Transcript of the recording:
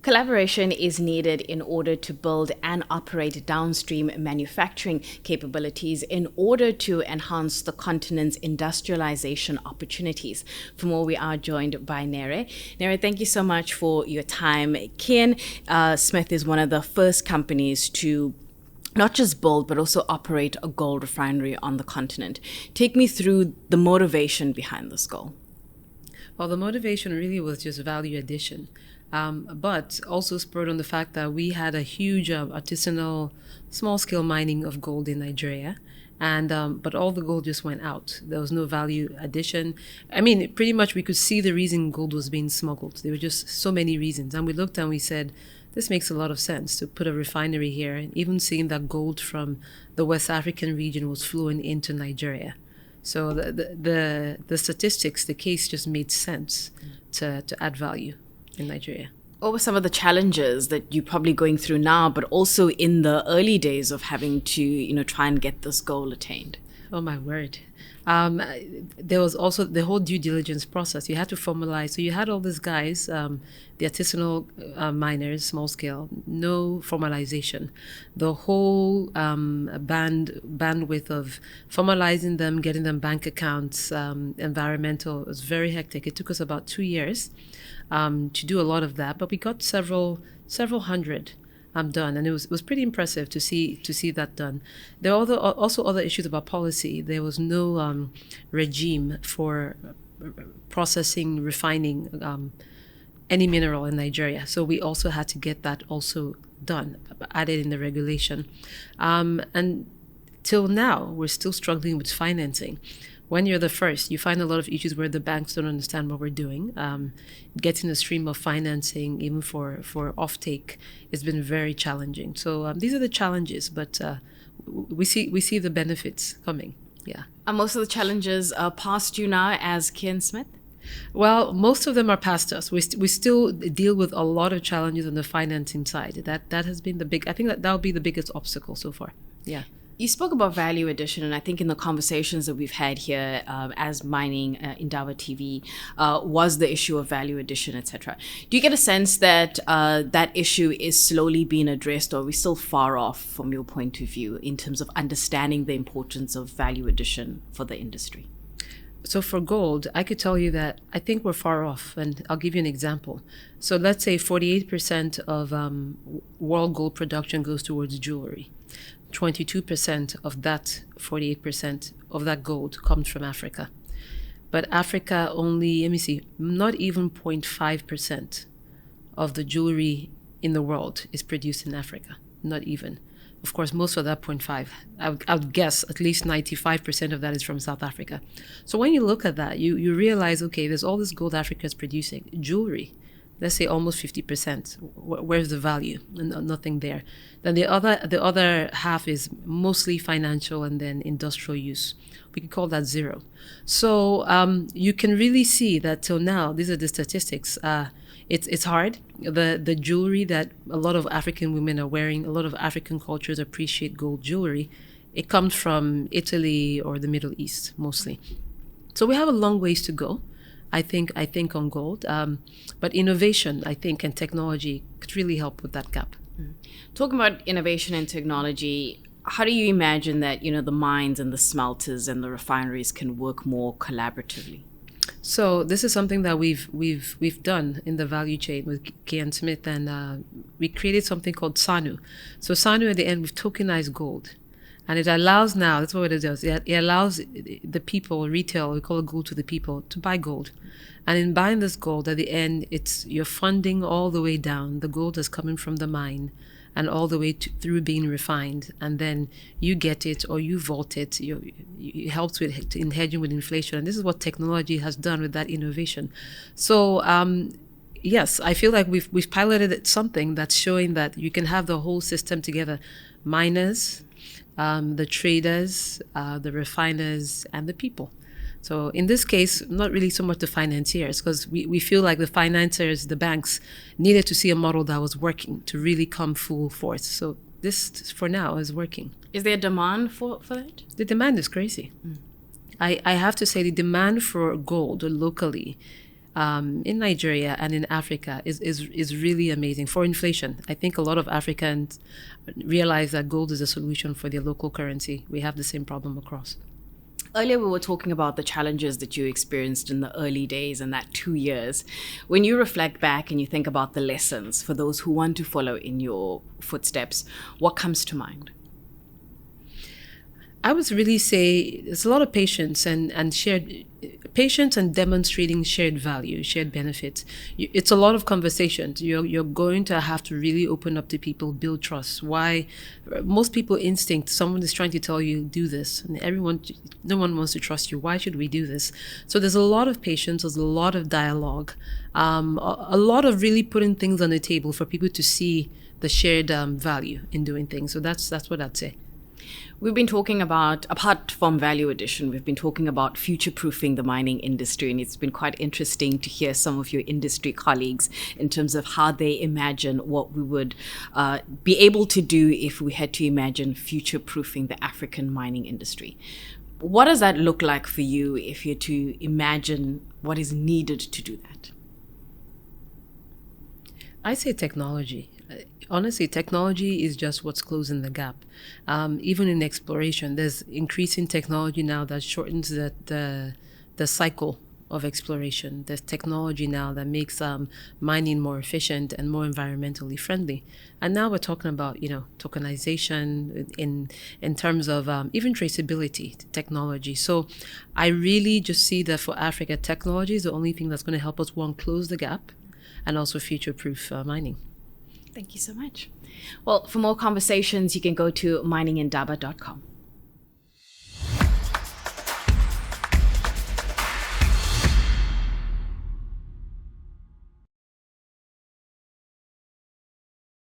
Collaboration is needed in order to build and operate downstream manufacturing capabilities in order to enhance the continent's industrialization opportunities. For more, we are joined by Nere. Nere, thank you so much for your time. Kian Smith is one of the first companies to not just build, but also operate a gold refinery on the continent. Take me through the motivation behind this goal. Well, the motivation really was just value addition. But also spurred on the fact that we had a huge artisanal, small-scale mining of gold in Nigeria, but all the gold just went out. There was no value addition. I mean, pretty much we could see the reason gold was being smuggled. There were just so many reasons, and we looked and we said, this makes a lot of sense to put a refinery here, and even seeing that gold from the West African region was flowing into Nigeria. So the statistics, the case just made sense to add value in Nigeria. What were some of the challenges that you're probably going through now, but also in the early days of having to, try and get this goal attained? Oh, my word. There was also the whole due diligence process. You had to formalize. So you had all these guys, the artisanal miners, small scale, no formalization. The whole bandwidth of formalizing them, getting them bank accounts, environmental, was very hectic. It took us about 2 years to do a lot of that, but we got several hundred done, and it was pretty impressive to see that done. There are also other issues about policy. There was no regime for processing, refining any mineral in Nigeria, so we also had to get that also done, added in the regulation. And till now, we're still struggling with financing. When you're the first, you find a lot of issues where the banks don't understand what we're doing. Getting a stream of financing, even for offtake, has been very challenging. So these are the challenges, but we see the benefits coming. Yeah. Are most of the challenges past you now as Kian Smith? Well, most of them are past us. We still deal with a lot of challenges on the financing side. That has been I think that will be the biggest obstacle so far. Yeah. You spoke about value addition, and I think in the conversations that we've had here as Mining Indaba TV was the issue of value addition, etc. Do you get a sense that that issue is slowly being addressed, or are we still far off from your point of view in terms of understanding the importance of value addition for the industry? So for gold, I could tell you that I think we're far off, and I'll give you an example. So let's say 48% of world gold production goes towards jewelry. 22% of that 48% of that gold comes from Africa. But Africa only, not even 0.5% of the jewelry in the world is produced in Africa. Not even. Of course, most of that 0.5, I would guess at least 95% of that is from South Africa. So when you look at that, you realize, okay, there's all this gold Africa is producing. Jewelry, let's say almost 50%. Where's the value? Nothing there. Then the other half is mostly financial and then industrial use. We could call that zero. So you can really see that till now, these are the statistics. It's hard. The jewelry that a lot of African women are wearing, a lot of African cultures appreciate gold jewelry. It comes from Italy or the Middle East mostly. So we have a long ways to go. I think on gold, but innovation, I think, and technology could really help with that gap. Talking about innovation and technology, how do you imagine that the mines and the smelters and the refineries can work more collaboratively? So this is something that we've done in the value chain with Kian Smith, and we created something called SANU. So SANU at the end, we've tokenized gold. And it allows now, that's what it does, it allows the people, retail, we call it gold to the people, to buy gold. And in buying this gold, at the end, you're funding all the way down. The gold is coming from the mine and all the way through being refined. And then you get it or you vault it. It helps in hedging with inflation. And this is what technology has done with that innovation. So, yes, I feel like we've piloted something that's showing that you can have the whole system together. Miners, the traders, the refiners, and the people. So in this case, not really so much the financiers, because we feel like the financiers, the banks, needed to see a model that was working to really come full force. So this, for now, is working. Is there a demand for that? The demand is crazy. I have to say the demand for gold locally in Nigeria and in Africa is really amazing for inflation. I think a lot of Africans realize that gold is a solution for their local currency. We have the same problem across. Earlier, we were talking about the challenges that you experienced in the early days and that 2 years. When you reflect back and you think about the lessons for those who want to follow in your footsteps, what comes to mind? I would really say there's a lot of patience and shared patience and demonstrating shared value, shared benefits. It's a lot of conversations. You're going to have to really open up to people, build trust. Why? Most people instinct, someone is trying to tell you, do this. And no one wants to trust you. Why should we do this? So there's a lot of patience. There's a lot of dialogue. A lot of really putting things on the table for people to see the shared value in doing things. So that's what I'd say. We've been talking about, apart from value addition, we've been talking about future-proofing the mining industry, and it's been quite interesting to hear some of your industry colleagues in terms of how they imagine what we would be able to do if we had to imagine future-proofing the African mining industry. What does that look like for you if you're to imagine what is needed to do that? I say technology. Honestly, technology is just what's closing the gap. Even in exploration, there's increasing technology now that shortens the cycle of exploration. There's technology now that makes mining more efficient and more environmentally friendly. And now we're talking about, tokenization in terms of even traceability technology. So I really just see that for Africa, technology is the only thing that's going to help us, one, close the gap and also future-proof mining. Thank you so much. Well, for more conversations, you can go to miningindaba.com.